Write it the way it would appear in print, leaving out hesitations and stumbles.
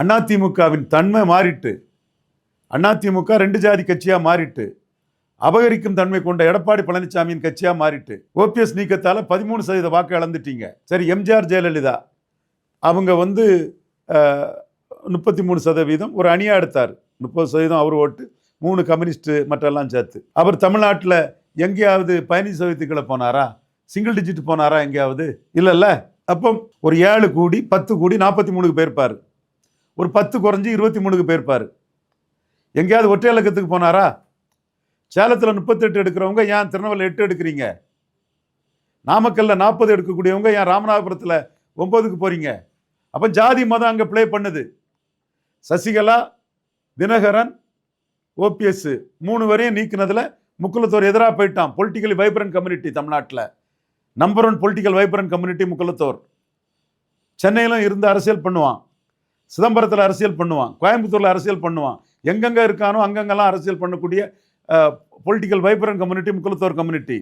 அதிமுகவின் தன்மை மாறிட்டு, அதிமுக 2 ஜாதி கட்சியா மாறிட்டு, அபகரிக்கும் தன்மை கொண்ட எடப்பாடி பழனிசாமியின் கட்சியா மாறிட்டு, ஓபிஎஸ் நீக்கத்தால 13% வாக்கு இழந்துட்டீங்க. சரி, எம்ஜிஆர் ஜெயலலிதா அவங்க 33% ஒரு அணியா எடுத்தார். 30% அவர் ஓட்டு, 3 கம்யூனிஸ்ட் மற்றெல்லாம் சேர்த்து. அவர் தமிழ்நாட்டில் எங்கேயாவது 15% போனாரா? சிங்கிள் டிஜிட் போனாரா எங்கேயாவது? இல்லைல்ல. அப்போ ஒரு 7 கூடி 10 கூடி 43 போயிருப்பார். ஒரு 10 குறைஞ்சி 23 போயிருப்பார். எங்கேயாவது ஒற்றை இலக்கத்துக்கு போனாரா? சேலத்தில் 38 எடுக்கிறவங்க ஏன் திருநெல்வேலி 8 எடுக்கிறீங்க? நாமக்கல்ல 40 எடுக்கக்கூடியவங்க ஏன் ராமநாதபுரத்தில் 9க்கு போறீங்க? அப்போ ஜாதி மதம் அங்கே பிளே பண்ணுது. சசிகலா, தினகரன், ஓபிஎஸ் 3 வரையும் நீக்கினதுல முக்குலத்தோர் எதிராக போயிட்டான். பொலிட்டிக்கலி வைப்ரண்ட் கம்யூனிட்டி தமிழ்நாட்டில் number 1 political vibrant community Mukkulathor. சென்னையிலும் இருந்து அரசியல் பண்ணுவான், சிதம்பரத்தில் அரசியல் பண்ணுவான், கோயம்புத்தூர்ல அரசியல் பண்ணுவான். எங்கெங்க இருக்கானோ அங்கங்கெல்லாம் அரசியல் பண்ணக்கூடிய political vibrant community Mukkulathor community.